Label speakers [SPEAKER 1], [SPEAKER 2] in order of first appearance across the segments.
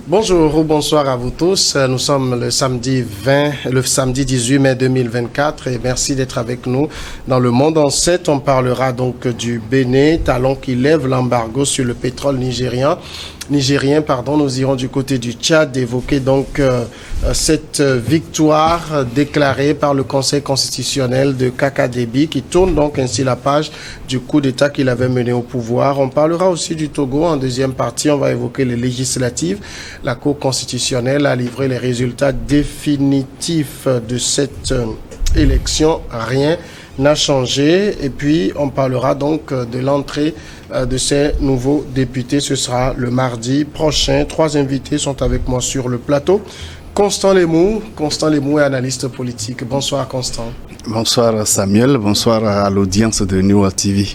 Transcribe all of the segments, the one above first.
[SPEAKER 1] Bonjour ou bonsoir à vous tous. Nous sommes le samedi 18 mai 2024 et merci d'être avec nous. Dans le monde en 7, on parlera donc du Bénin, talon qui lève l'embargo sur le pétrole nigérien. Nous irons du côté du Tchad évoquer donc cette victoire déclarée par le Conseil constitutionnel de Kaka Déby qui tourne donc ainsi la page du coup d'État qu'il avait mené au pouvoir. On parlera aussi du Togo en deuxième partie, on va évoquer les législatives. La Cour constitutionnelle a livré les résultats définitifs de cette élection. Rien n'a changé. Et puis, on parlera donc de l'entrée de ces nouveaux députés. Ce sera le mardi prochain. 3 invités sont avec moi sur le plateau. Constant Lemou est analyste politique. Bonsoir Constant.
[SPEAKER 2] Bonsoir Samuel, bonsoir à l'audience de New World TV.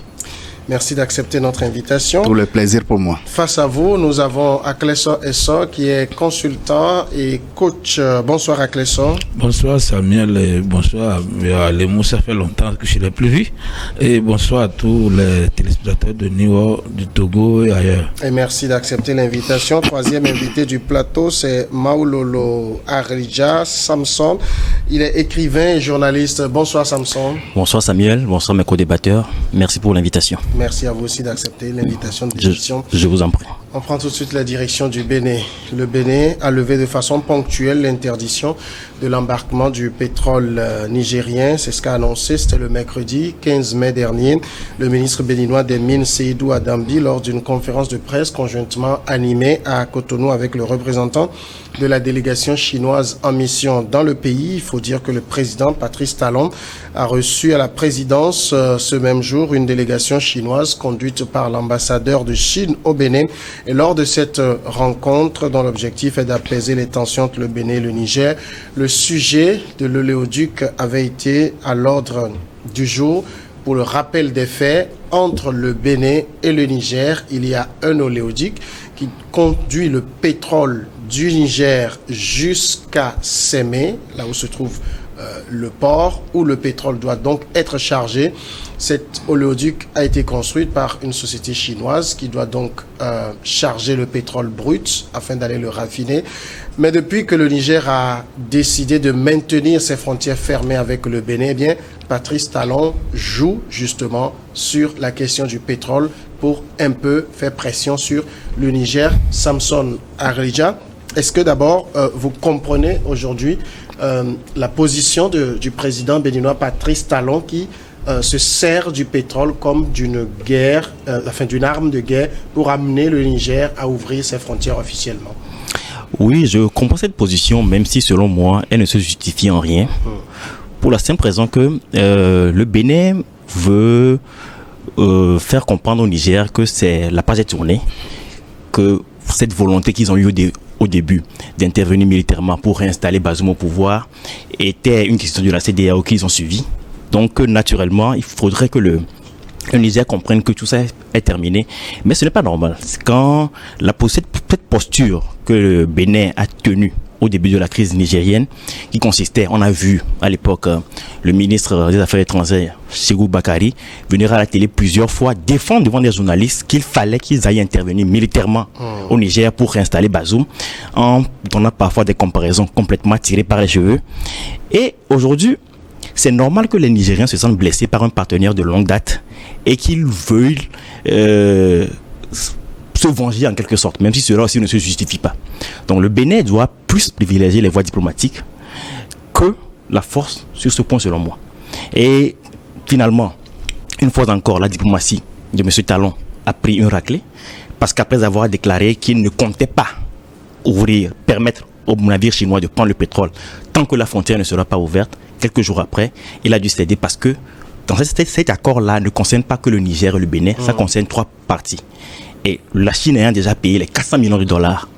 [SPEAKER 1] Merci d'accepter notre invitation.
[SPEAKER 2] Tout le plaisir pour moi.
[SPEAKER 1] Face à vous, nous avons Akleso Esso qui est consultant et coach. Bonsoir Akleso.
[SPEAKER 3] Bonsoir Samuel et bonsoir à Lemou, ça fait longtemps que je ne l'ai plus vu. Et bonsoir à tous les téléspectateurs de Niwa, du Togo et ailleurs.
[SPEAKER 1] Et merci d'accepter l'invitation. Troisième invité du plateau, c'est Maulolo Arija Samson. Il est écrivain et journaliste. Bonsoir Samson.
[SPEAKER 4] Bonsoir Samuel, bonsoir mes co-débatteurs. Merci pour l'invitation.
[SPEAKER 1] Merci à vous aussi d'accepter l'invitation de l'émission.
[SPEAKER 4] Je vous en prie.
[SPEAKER 1] On prend tout de suite la direction du Bénin. Le Bénin a levé de façon ponctuelle l'interdiction de l'embarquement du pétrole nigérien. C'est ce qu'a annoncé, c'était le mercredi 15 mai dernier, le ministre béninois des Mines, Seydou Adambi, lors d'une conférence de presse conjointement animée à Cotonou avec le représentant de la délégation chinoise en mission dans le pays. Il faut dire que le président Patrice Talon a reçu à la présidence ce même jour une délégation chinoise conduite par l'ambassadeur de Chine au Bénin. Et lors de cette rencontre, dont l'objectif est d'apaiser les tensions entre le Bénin et le Niger, le sujet de l'oléoduc avait été à l'ordre du jour. Pour le rappel des faits, entre le Bénin et le Niger, il y a un oléoduc qui conduit le pétrole du Niger jusqu'à Sémé, là où se trouve le port, où le pétrole doit donc être chargé. Cet oléoduc a été construit par une société chinoise qui doit donc charger le pétrole brut afin d'aller le raffiner. Mais depuis que le Niger a décidé de maintenir ses frontières fermées avec le Bénin, eh bien, Patrice Talon joue justement sur la question du pétrole pour un peu faire pression sur le Niger. Samson Arija, est-ce que d'abord vous comprenez aujourd'hui la position du président béninois Patrice Talon qui se sert du pétrole comme d'une guerre, d'une arme de guerre pour amener le Niger à ouvrir ses frontières officiellement?
[SPEAKER 4] Oui, je comprends cette position, même si selon moi, elle ne se justifie en rien. Pour la simple raison que le Bénin veut faire comprendre au Niger que c'est la page est tournée, que cette volonté qu'ils ont eue au début d'intervenir militairement pour réinstaller Bazoum au pouvoir était une question de la CEDEAO qu'ils ont suivi. Donc naturellement, il faudrait que le Niger comprenne que tout ça est terminé. Mais ce n'est pas normal. Quand cette posture que le Bénin a tenue au début de la crise nigérienne, qui consistait, on a vu à l'époque le ministre des Affaires étrangères, Ségou Bakari, venir à la télé plusieurs fois défendre devant des journalistes qu'il fallait qu'ils aillent intervenir militairement au Niger pour réinstaller Bazoum, en donnant parfois des comparaisons complètement tirées par les cheveux. Et aujourd'hui, c'est normal que les Nigériens se sentent blessés par un partenaire de longue date et qu'ils veuillent se venger en quelque sorte, même si cela aussi ne se justifie pas. Donc le Bénin doit plus privilégier les voies diplomatiques que la force sur ce point selon moi. Et finalement, une fois encore, la diplomatie de M. Talon a pris une raclée parce qu'après avoir déclaré qu'il ne comptait pas permettre aux navires chinois de prendre le pétrole tant que la frontière ne sera pas ouverte, quelques jours après, il a dû céder parce que dans cet accord-là ne concerne pas que le Niger et le Bénin, ça concerne 3 parties. Et la Chine ayant déjà payé les 400 millions de dollars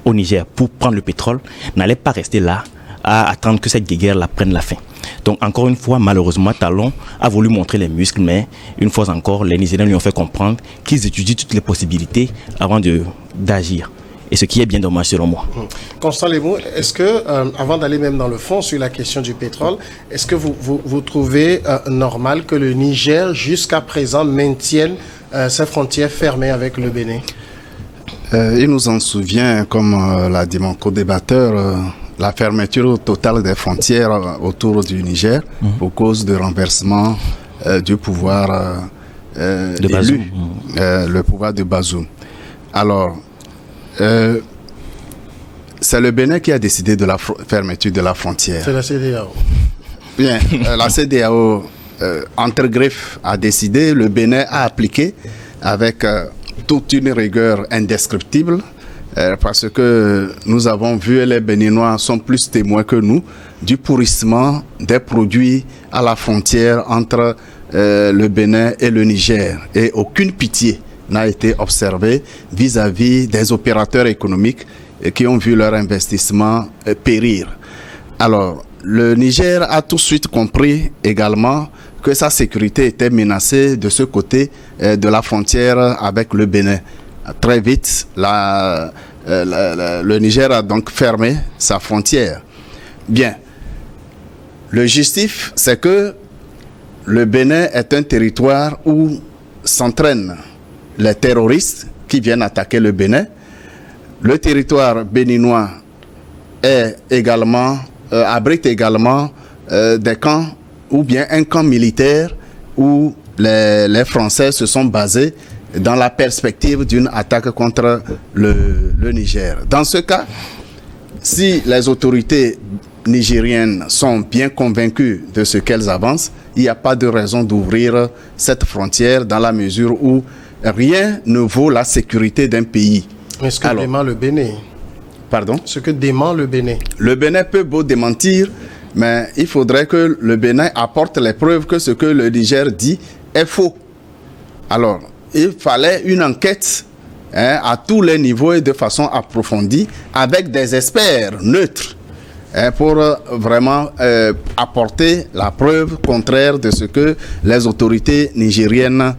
[SPEAKER 4] au Niger pour prendre le pétrole, n'allait pas rester là à attendre que cette guerre-là prenne la fin. Donc encore une fois, malheureusement, Talon a voulu montrer les muscles, mais une fois encore, les Nigériens lui ont fait comprendre qu'ils étudient toutes les possibilités avant d'agir. Et ce qui est bien dommage selon moi.
[SPEAKER 1] Constant Lemou, est-ce que, avant d'aller même dans le fond sur la question du pétrole, est-ce que vous trouvez normal que le Niger, jusqu'à présent, maintienne ses frontières fermées avec le Bénin?
[SPEAKER 2] Il nous en souvient, comme l'a dit mon co-débatteur, la fermeture totale des frontières autour du Niger pour cause de renversement du pouvoir
[SPEAKER 4] De Bazoum.
[SPEAKER 2] élu, le pouvoir de Bazoum. Alors, c'est le Bénin qui a décidé de la fermeture de la frontière.
[SPEAKER 1] C'est la CEDEAO.
[SPEAKER 2] Bien, la CEDEAO, entre griffes, a décidé, le Bénin a appliqué avec toute une rigueur indescriptible, parce que nous avons vu, et les Béninois sont plus témoins que nous, du pourrissement des produits à la frontière entre le Bénin et le Niger. Et aucune pitié n'a été observée vis-à-vis des opérateurs économiques qui ont vu leur investissement périr. Alors, le Niger a tout de suite compris également que sa sécurité était menacée de ce côté de la frontière avec le Bénin. Très vite, le Niger a donc fermé sa frontière. Bien, le justif, c'est que le Bénin est un territoire où s'entraînent les terroristes qui viennent attaquer le Bénin. Le territoire béninois est également, abrite également des camps ou bien un camp militaire où les Français se sont basés dans la perspective d'une attaque contre le Niger. Dans ce cas, si les autorités nigériennes sont bien convaincues de ce qu'elles avancent, il n'y a pas de raison d'ouvrir cette frontière dans la mesure où rien ne vaut la sécurité d'un pays.
[SPEAKER 1] Mais ce que dément le Bénin.
[SPEAKER 2] Pardon?
[SPEAKER 1] Ce que dément le Bénin.
[SPEAKER 2] Le Bénin peut beau démentir, mais il faudrait que le Bénin apporte les preuves que ce que le Niger dit est faux. Alors, il fallait une enquête à tous les niveaux et de façon approfondie avec des experts neutres pour vraiment apporter la preuve contraire de ce que les autorités nigériennes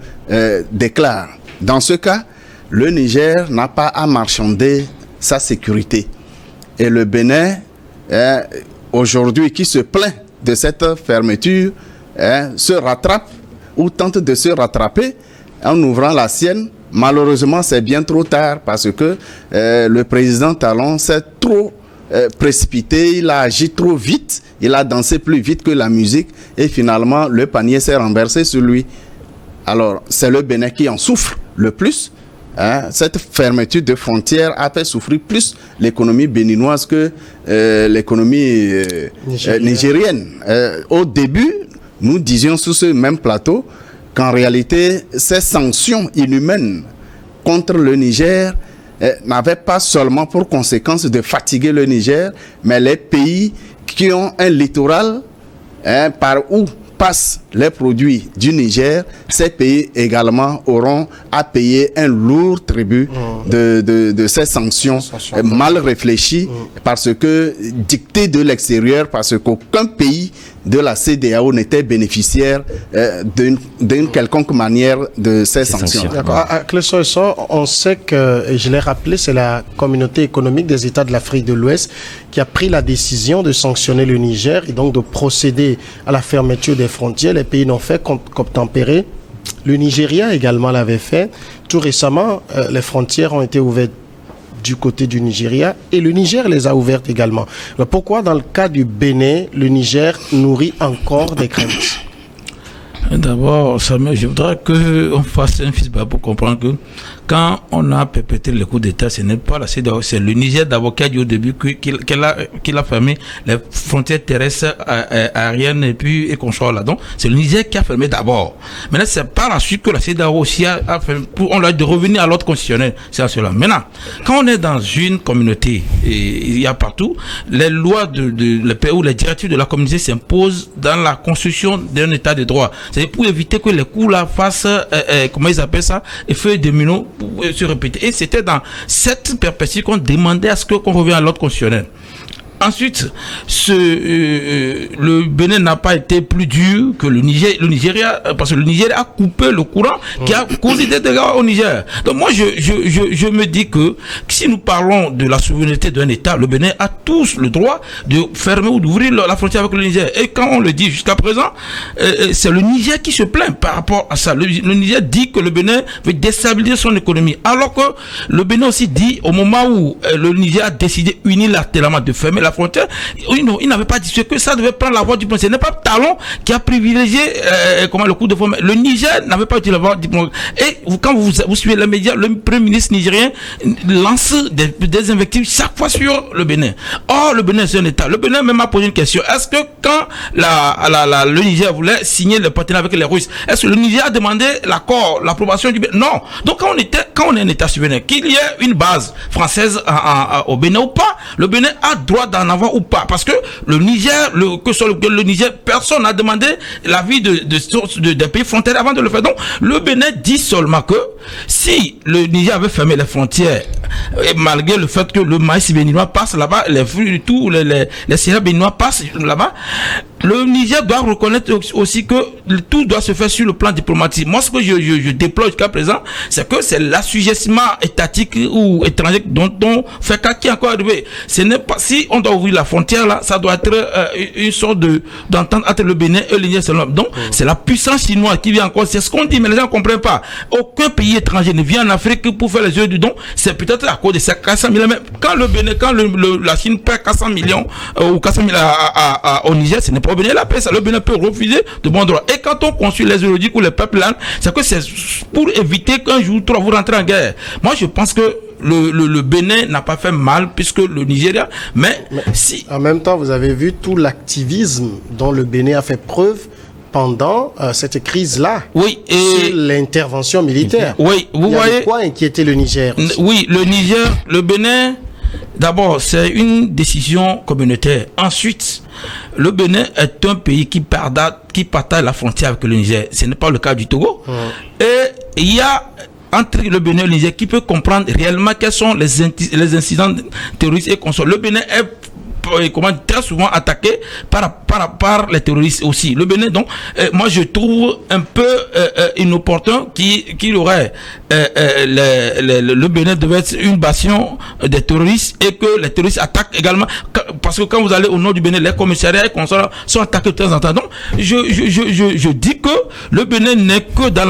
[SPEAKER 2] déclarent. Dans ce cas, le Niger n'a pas à marchander sa sécurité. Et le Bénin, aujourd'hui, qui se plaint de cette fermeture, se rattrape ou tente de se rattraper en ouvrant la sienne. Malheureusement, c'est bien trop tard parce que le président Talon s'est trop précipité, il a agi trop vite, il a dansé plus vite que la musique et finalement le panier s'est renversé sur lui. Alors, c'est le Bénin qui en souffre le plus. Cette fermeture de frontières a fait souffrir plus l'économie béninoise que l'économie nigérienne. Au début, nous disions sur ce même plateau qu'en réalité, ces sanctions inhumaines contre le Niger n'avaient pas seulement pour conséquence de fatiguer le Niger, mais les pays qui ont un littoral par où passent les produits du Niger, ces pays également auront à payer un lourd tribut de ces sanctions mal réfléchies parce que dictées de l'extérieur, parce qu'aucun pays de la CEDEAO n'était bénéficiaire d'une quelconque manière de ces sanctions.
[SPEAKER 1] D'accord. À Clé-sur-Essor, on sait que, et je l'ai rappelé, c'est la communauté économique des États de l'Afrique de l'Ouest qui a pris la décision de sanctionner le Niger et donc de procéder à la fermeture des frontières. Les pays n'ont fait qu'obtempérer. Le Nigeria également l'avait fait. Tout récemment, les frontières ont été ouvertes du côté du Nigeria et le Niger les a ouvertes également. Alors pourquoi dans le cas du Bénin, le Niger nourrit encore des craintes?
[SPEAKER 3] D'abord, Samuel, je voudrais qu'on fasse un feedback pour comprendre que quand on a perpétré le coup d'État, ce n'est pas la CEDEAO, c'est le Niger d'abord qui a dit au début qu'il a fermé les frontières terrestres, aériennes et puis et consorts là. Donc, c'est le Niger qui a fermé d'abord. Maintenant, c'est par la suite que la CEDEAO aussi a fermé, on l'a dit de revenir à l'ordre constitutionnel. C'est à cela. Maintenant, quand on est dans une communauté, et il y a partout, les lois le pays ou les directives de la communauté s'imposent dans la construction d'un état de droit. C'est pour éviter que les coups là fassent, comment ils appellent ça, effet domino pour se répéter. Et c'était dans cette perspective qu'on demandait à ce qu'on revienne à l'ordre constitutionnel. ensuite, le Bénin n'a pas été plus dur que le Nigeria, parce que le Nigeria a coupé le courant qui a causé des dégâts au Niger. Donc moi, je me dis que si nous parlons de la souveraineté d'un État, le Bénin a tous le droit de fermer ou d'ouvrir la frontière avec le Niger. Et quand on le dit jusqu'à présent, c'est le Niger qui se plaint par rapport à ça. Le Niger dit que le Bénin veut déstabiliser son économie, alors que le Bénin aussi dit, au moment où le Niger a décidé unilatéralement de fermer la frontière, il n'avait pas dit que ça devait prendre la voie diplomatique. Ce n'est pas Talon qui a privilégié le coup de forme. Le Niger n'avait pas utilisé la voie diplomatique. Et quand vous suivez les médias, le premier ministre nigérien lance des invectives chaque fois sur le Bénin. Or, le Bénin, c'est un État. Le Bénin même a posé une question. Est-ce que quand le Niger voulait signer le partenariat avec les Russes, est-ce que le Niger a demandé l'accord, l'approbation du Bénin? Non. Donc, quand on est un État souverain, qu'il y ait une base française au Bénin ou pas, le Bénin a droit d'en avoir ou pas. Parce que le Niger, le Niger, personne n'a demandé l'avis des pays frontières avant de le faire. Donc, le Bénin dit seulement que si le Niger avait fermé les frontières, et malgré le fait que le maïs béninois passe là-bas, les fruits, tout, les céréales béninois passent là-bas, le Niger doit reconnaître aussi que tout doit se faire sur le plan diplomatique. Moi, ce que je déploie jusqu'à présent, c'est que c'est l'assujettissement étatique ou étranger dont on fait cas qui est encore arrivé. Ce n'est pas, si on doit ouvrir la frontière là, ça doit être une sorte d'entente entre le Bénin et le Niger seulement. Donc, c'est la puissance chinoise qui vient encore. C'est ce qu'on dit, mais les gens ne comprennent pas. Aucun pays étranger ne vient en Afrique pour faire les yeux du don. C'est peut-être à cause de ces 400 millions. Mais quand le Bénin, quand la Chine perd 400 millions ou 400 millions au Niger, ce n'est pas au Bénin la paix. Ça, le Bénin peut refuser de bon droit. Et quand on construit les zoologiques ou les peuples là, c'est que c'est pour éviter qu'un jour, trois, vous rentrez en guerre. Moi, je pense que le Bénin n'a pas fait mal puisque le Nigeria, mais si.
[SPEAKER 1] En même temps, vous avez vu tout l'activisme dont le Bénin a fait preuve pendant cette crise-là.
[SPEAKER 3] Oui, et
[SPEAKER 1] sur l'intervention militaire.
[SPEAKER 3] Oui, vous voyez.
[SPEAKER 1] Quoi inquiéter le Niger aussi.
[SPEAKER 3] Oui, le Niger, le Bénin. D'abord, c'est une décision communautaire. Ensuite, le Bénin est un pays qui partage la frontière avec le Niger. Ce n'est pas le cas du Togo. Et il y a entre le Bénin et le Niger qui peut comprendre réellement quels sont les incidents terroristes et consorts. Le Bénin est très souvent attaqué par les terroristes aussi. Le Bénin, donc, moi je trouve un peu inopportun qu'il aurait le Bénin devait être une bastion des terroristes et que les terroristes attaquent également, parce que quand vous allez au nord du Bénin, les commissariats et consorts sont attaqués de temps en temps. Donc, je dis que le Bénin n'est que dans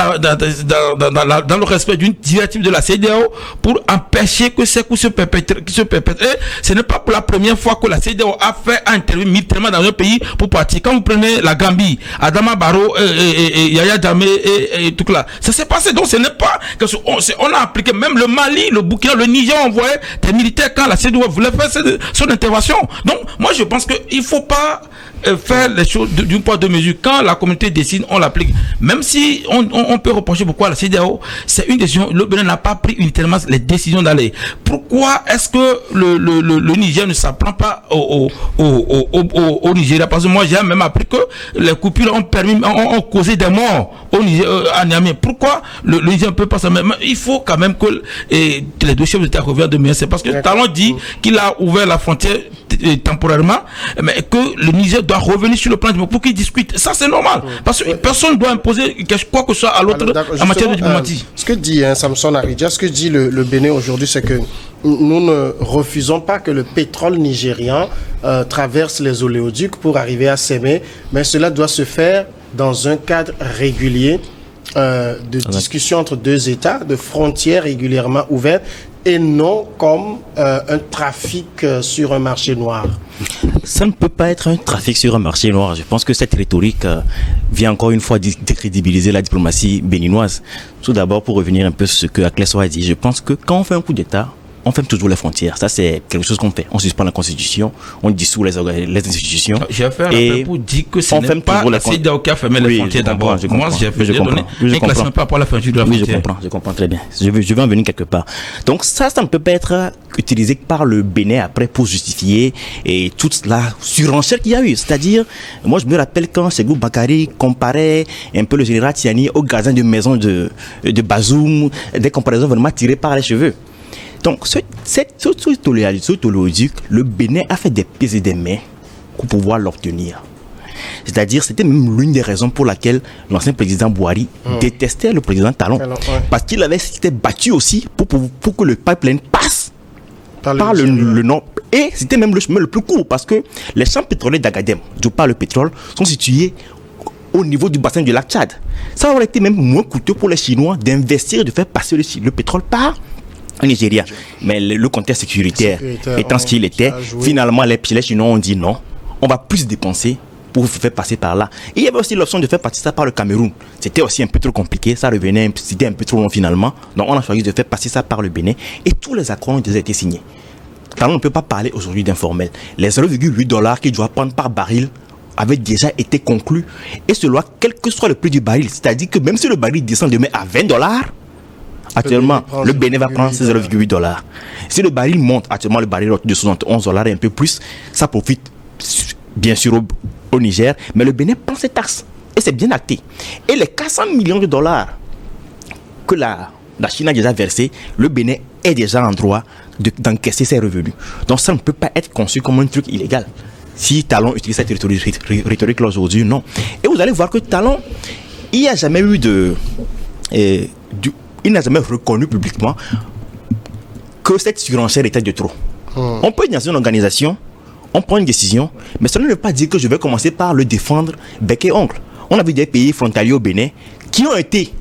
[SPEAKER 3] le respect d'une directive de la CEDEAO pour empêcher que ces coups se perpètrent. Et ce n'est pas pour la première fois que la CEDEAO a fait intervenir militairement dans un pays pour partir. Quand vous prenez la Gambie, Adama Barrow et Yaya Jammeh et tout là, ça s'est passé. Donc ce n'est pas que on a appliqué, même le Mali, le Burkina, le Niger ont envoyé des militaires quand la CEDEAO voulait faire son intervention. Donc moi je pense qu'il ne faut pas faire les choses d'une poids deux mesures. Quand la communauté décide, on l'applique. Même si on peut reprocher pourquoi la CEDEAO, c'est une décision, le Bénin n'a pas pris uniquement les décisions d'aller. Pourquoi est-ce que le Niger ne s'apprend pas au Nigeria? Parce que moi j'ai même appris que les coupures ont causé des morts au Niger, à Niamey. Pourquoi le Niger ne peut pas ça? Mais il faut quand même que les deux chefs d'État reviennent de mieux. C'est parce que Talon dit qu'il a ouvert la frontière temporairement, mais que le Niger doit revenir sur le plan pour qu'ils discutent. Ça, c'est normal. Parce que personne ne doit imposer quoi que ce soit à l'autre en matière de diplomatie.
[SPEAKER 1] Ce que dit Samson Aridja, ce que dit le Bénin aujourd'hui, c'est que nous ne refusons pas que le pétrole nigérien traverse les oléoducs pour arriver à Sémé, mais cela doit se faire dans un cadre régulier de discussion entre deux États, de frontières régulièrement ouvertes, et non comme un trafic sur un marché noir.
[SPEAKER 4] Ça ne peut pas être un trafic sur un marché noir. Je pense que cette rhétorique vient encore une fois décrédibiliser la diplomatie béninoise. Tout d'abord, pour revenir un peu sur ce que Akleso a dit, je pense que quand on fait un coup d'État, on ferme toujours les frontières. Ça, c'est quelque chose qu'on fait. On suspend la Constitution, on dissout les institutions.
[SPEAKER 3] J'ai fait un rappel pour dire que ce n'est pas la CEDEAO qui a fermé les frontières d'abord. Moi, j'ai donné un classement par rapport à la fermeture de la frontière.
[SPEAKER 4] Je comprends très bien. Je vais en venir quelque part. Donc ça ne peut pas être utilisé par le Bénin après pour justifier et toute la surenchère qu'il y a eu. C'est-à-dire, moi, je me rappelle quand Ségou Bakary comparait un peu le général Tiani au gardien de maison de Bazoum, des comparaisons vraiment tirées par les cheveux. Donc, ce oléoduc, le Bénin a fait des pieds et des mains pour pouvoir l'obtenir. C'est-à-dire, c'était même l'une des raisons pour laquelle l'ancien président Boari détestait le président Talon. Parce qu'il s'était battu aussi pour que le pipeline passe par le nord. Et c'était même le chemin le plus court parce que les champs pétroliers d'Agadem, d'où part le pétrole, sont situés au niveau du bassin du lac Tchad. Ça aurait été même moins coûteux pour les Chinois d'investir et de faire passer le pétrole par le Nigeria. Mais le contexte sécuritaire étant ce qu'il était, finalement les Chinois ont dit non, on va plus dépenser pour faire passer par là. Et il y avait aussi l'option de faire passer ça par le Cameroun. C'était aussi un peu trop compliqué, c'était un peu trop long finalement. Donc on a choisi de faire passer ça par le Bénin et tous les accords ont déjà été signés. Talon ne peut pas parler aujourd'hui d'informel. Les $0,8 qu'il doit prendre par baril avaient déjà été conclus et cela quel que soit le prix du baril. C'est-à-dire que même si le baril descend demain à $20, actuellement le Bénin va prendre ces $0,8. Si le baril monte, actuellement le baril de $71 et un peu plus, ça profite bien sûr au Niger, mais le Bénin prend ses taxes et c'est bien acté. Et les $400 millions que la Chine a déjà versé, le Bénin est déjà en droit d'encaisser ses revenus. Donc ça ne peut pas être conçu comme un truc illégal. Si Talon utilise cette rhétorique aujourd'hui, non. Et vous allez voir que Talon, il n'y a jamais eu il n'a jamais reconnu publiquement que cette surenchère était de trop. On peut être dans une organisation, on prend une décision, mais cela ne veut pas dire que je vais commencer par le défendre bec et ongle. On a vu des pays frontaliers au Bénin qui ont été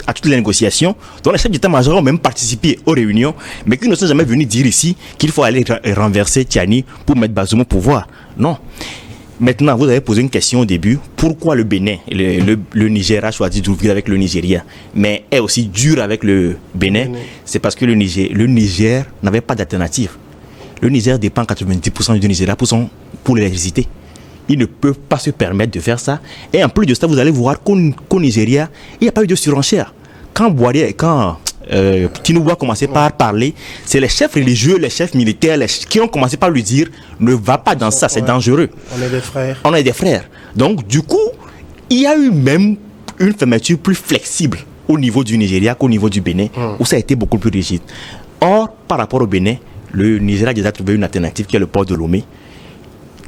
[SPEAKER 4] à toutes les négociations, dont les chefs d'état-major ont même participé aux réunions, mais qui ne sont jamais venus dire ici qu'il faut aller renverser Tiani pour mettre Bazoum au pouvoir. Non. Maintenant, vous avez posé une question au début. Pourquoi le Bénin, le Niger a choisi d'ouvrir avec le Nigeria, mais est aussi dur avec le Bénin? C'est parce que le Niger n'avait pas d'alternative. Le Niger dépend 90% du Nigeria pour l'électricité. Ils ne peuvent pas se permettre de faire ça. Et en plus de ça, vous allez voir qu'au Nigeria, il n'y a pas eu de surenchère. Quand Tinubu a commencé par parler, c'est les chefs religieux, les chefs militaires qui ont commencé par lui dire ne va pas dans ça, c'est dangereux.
[SPEAKER 1] On est des frères.
[SPEAKER 4] On est des frères. Donc, du coup, il y a eu même une fermeture plus flexible au niveau du Nigeria qu'au niveau du Bénin, où ça a été beaucoup plus rigide. Or, par rapport au Bénin, le Nigeria a déjà trouvé une alternative qui est le port de Lomé,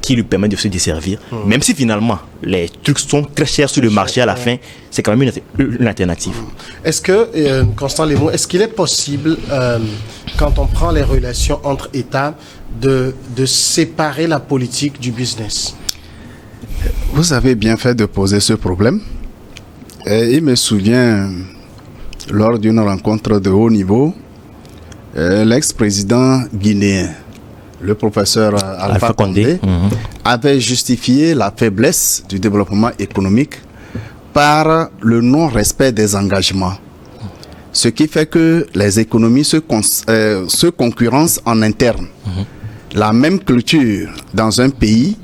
[SPEAKER 4] qui lui permet de se desservir. Même si finalement les trucs sont très chers sur le marché à la fin, c'est quand même une alternative.
[SPEAKER 1] Est-ce que, Constant Lémo, est-ce qu'il est possible, quand on prend les relations entre États, de séparer la politique du business?
[SPEAKER 2] Vous avez bien fait de poser ce problème. Et il me souvient, lors d'une rencontre de haut niveau, l'ex-président guinéen, le professeur Alpha Condé, avait justifié la faiblesse du développement économique par le non-respect des engagements. Ce qui fait que les économies se concurrencent en interne. La même culture dans un pays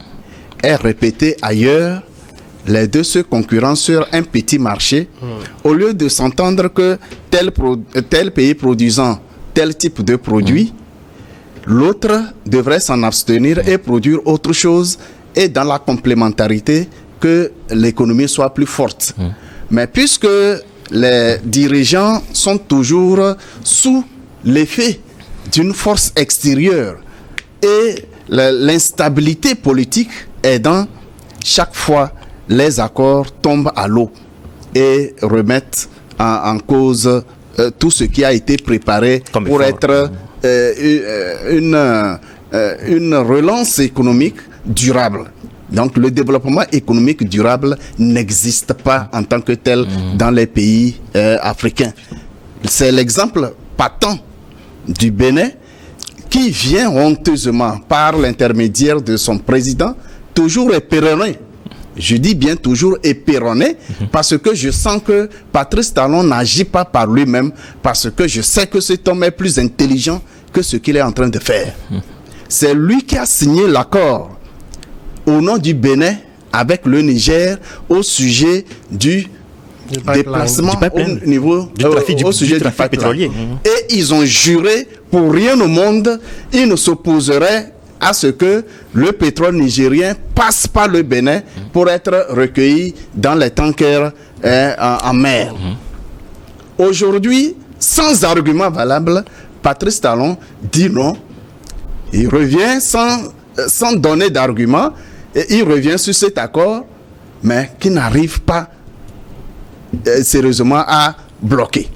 [SPEAKER 2] est répétée ailleurs. Les deux se concurrencent sur un petit marché. Au lieu de s'entendre que tel pays produisant tel type de produit, l'autre devrait s'en abstenir et produire autre chose, et dans la complémentarité, que l'économie soit plus forte. Mais puisque les dirigeants sont toujours sous l'effet d'une force extérieure et l'instabilité politique aidant, chaque fois les accords tombent à l'eau et remettent en cause tout ce qui a été préparé pour être une relance économique durable. Donc le développement économique durable n'existe pas en tant que tel dans les pays africains. C'est l'exemple patent du Bénin qui vient honteusement par l'intermédiaire de son président toujours éperonné. Je dis bien toujours éperonné parce que je sens que Patrice Talon n'agit pas par lui-même, parce que je sais que cet homme est plus intelligent que ce qu'il est en train de faire. C'est lui qui a signé l'accord au nom du Bénin avec le Niger au sujet du déplacement au niveau
[SPEAKER 4] du trafic,
[SPEAKER 2] au sujet du trafic pétrolier. Et ils ont juré pour rien au monde, ils ne s'opposeraient à ce que le pétrole nigérien passe par le Bénin pour être recueilli dans les tankers en mer. Aujourd'hui, sans argument valable, Patrice Talon dit non. Il revient sans donner d'argument, et il revient sur cet accord, mais qui n'arrive pas sérieusement à bloquer.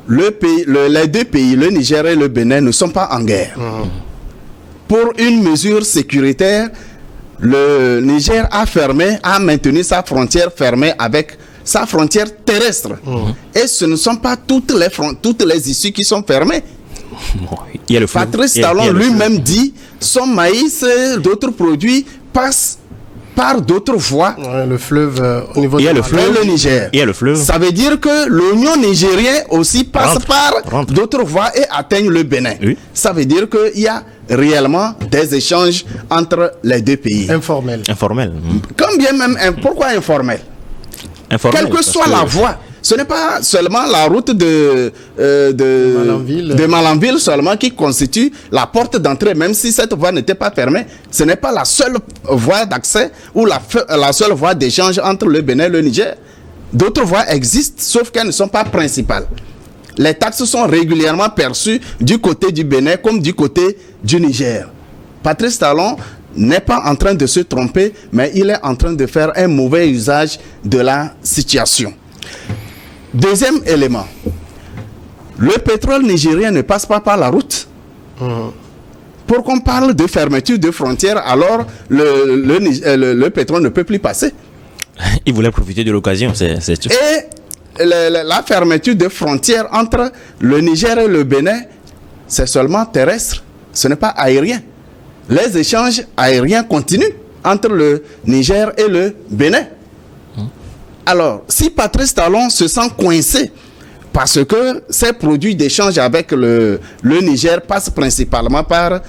[SPEAKER 2] Les deux pays, le Niger et le Bénin, ne sont pas en guerre. Pour une mesure sécuritaire, le Niger a maintenu sa frontière fermée avec sa frontière terrestre. Et ce ne sont pas toutes les issues qui sont fermées.
[SPEAKER 4] Il y a le fleuve.
[SPEAKER 2] Patrice Talon lui-même dit son maïs et d'autres produits passent par d'autres voies.
[SPEAKER 1] Le fleuve au niveau
[SPEAKER 2] de le Niger.
[SPEAKER 4] Il y a le fleuve.
[SPEAKER 2] Ça veut dire que l'oignon nigérien aussi passe par d'autres voies et atteigne le Bénin. Oui. Ça veut dire qu'il y a réellement des échanges entre les deux pays.
[SPEAKER 1] Informel.
[SPEAKER 2] Quand bien même, pourquoi informel? Quelle que soit la voie. Ce n'est pas seulement la route de Malanville seulement qui constitue la porte d'entrée, même si cette voie n'était pas fermée. Ce n'est pas la seule voie d'accès ou la seule voie d'échange entre le Bénin et le Niger. D'autres voies existent, sauf qu'elles ne sont pas principales. Les taxes sont régulièrement perçues du côté du Bénin comme du côté du Niger. Patrice Talon n'est pas en train de se tromper, mais il est en train de faire un mauvais usage de la situation. Deuxième élément, le pétrole nigérien ne passe pas par la route. Pour qu'on parle de fermeture de frontières, alors le pétrole ne peut plus passer.
[SPEAKER 4] Il voulait profiter de l'occasion, c'est tout.
[SPEAKER 2] Et la fermeture de frontières entre le Niger et le Bénin, c'est seulement terrestre, ce n'est pas aérien. Les échanges aériens continuent entre le Niger et le Bénin. Alors, si Patrice Talon se sent coincé parce que ces produits d'échange avec le Niger passent principalement par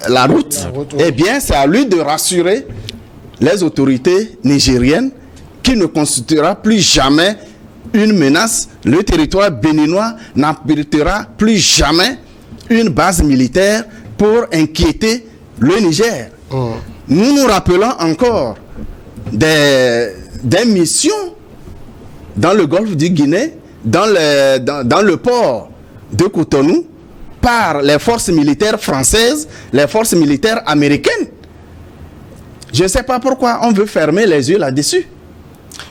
[SPEAKER 2] la route, eh bien, c'est à lui de rassurer les autorités nigériennes qui ne constituera plus jamais une menace. Le territoire béninois n'abritera plus jamais une base militaire pour inquiéter le Niger. Nous nous rappelons encore des missions dans le golfe du Guinée, dans le port de Cotonou, par les forces militaires françaises, les forces militaires américaines. Je ne sais pas pourquoi on veut fermer les yeux là-dessus.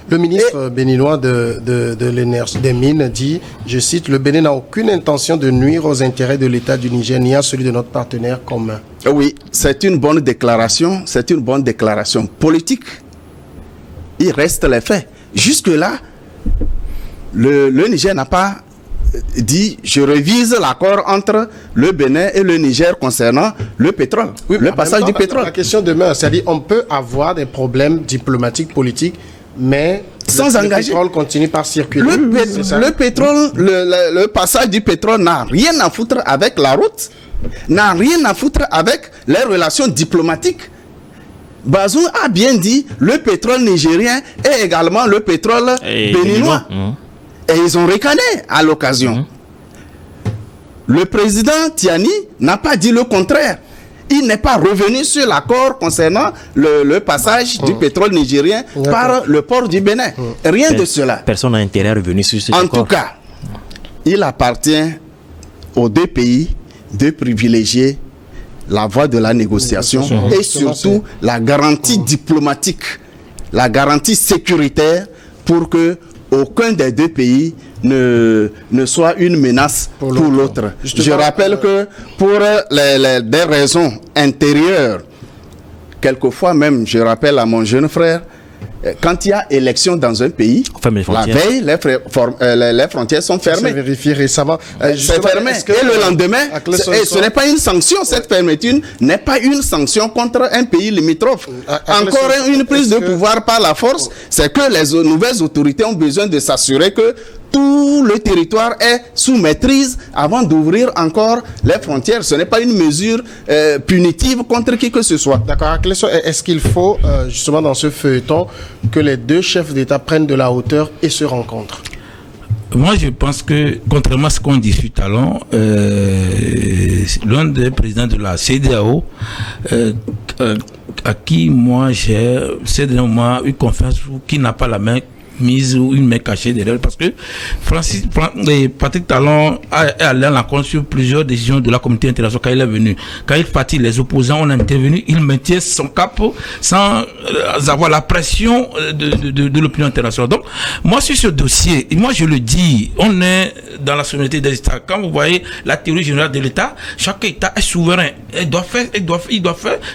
[SPEAKER 1] Le ministre béninois de l'énergie des mines dit, je cite, le Bénin n'a aucune intention de nuire aux intérêts de l'État du Niger ni à celui de notre partenaire commun.
[SPEAKER 2] Oui, c'est une bonne déclaration politique. Il reste les faits. Jusque-là, le Niger n'a pas dit, je révise l'accord entre le Bénin et le Niger concernant le pétrole, le passage du pétrole.
[SPEAKER 1] La question demeure, c'est-à-dire on peut avoir des problèmes diplomatiques, politiques, mais
[SPEAKER 2] sans engager.
[SPEAKER 1] Le pétrole continue par circuler.
[SPEAKER 2] Le pétrole, le passage du pétrole n'a rien à foutre avec la route, n'a rien à foutre avec les relations diplomatiques. Bazoum a bien dit, le pétrole nigérien est également le pétrole béninois. Et ils ont ricané à l'occasion. Le président Tiani n'a pas dit le contraire. Il n'est pas revenu sur l'accord concernant le passage du pétrole nigérien par le port du Bénin. Rien de cela.
[SPEAKER 4] Personne n'a intérêt à revenir sur cet accord.
[SPEAKER 2] En tout cas, il appartient aux deux pays de privilégier la voie de la négociation et surtout la garantie diplomatique, la garantie sécuritaire pour que aucun des deux pays ne soit une menace pour l'autre. Je rappelle que pour des raisons intérieures, quelquefois même, je rappelle à mon jeune frère, quand il y a élection dans un pays, la veille, les frontières sont fermées.
[SPEAKER 1] C'est vérifié récemment.
[SPEAKER 2] C'est fermé. Et le lendemain, ce n'est pas une sanction. Cette fermeture n'est pas une sanction contre un pays limitrophe. Encore une prise de pouvoir par la force, c'est que les nouvelles autorités ont besoin de s'assurer que tout le territoire est sous maîtrise avant d'ouvrir encore les frontières. Ce n'est pas une mesure punitive contre qui que ce soit.
[SPEAKER 1] D'accord. Est-ce qu'il faut, justement dans ce feuilleton, que les deux chefs d'État prennent de la hauteur et se rencontrent?
[SPEAKER 3] Moi, je pense que, contrairement à ce qu'on dit tout à l'heure, l'un des présidents de la CEDEAO, à qui moi j'ai, c'est moi une conférence qui n'a pas la main mise ou une main cachée derrière, parce que Patrick Talon est allé à l'encontre sur plusieurs décisions de la communauté internationale quand il est venu. Quand il fatigue les opposants, on est intervenu, il maintient son cap sans avoir la pression de l'opinion internationale. Donc, moi, sur ce dossier, moi, je le dis, on est dans la souveraineté des États. Quand vous voyez la théorie générale de l'État, chaque État est souverain. Il doit faire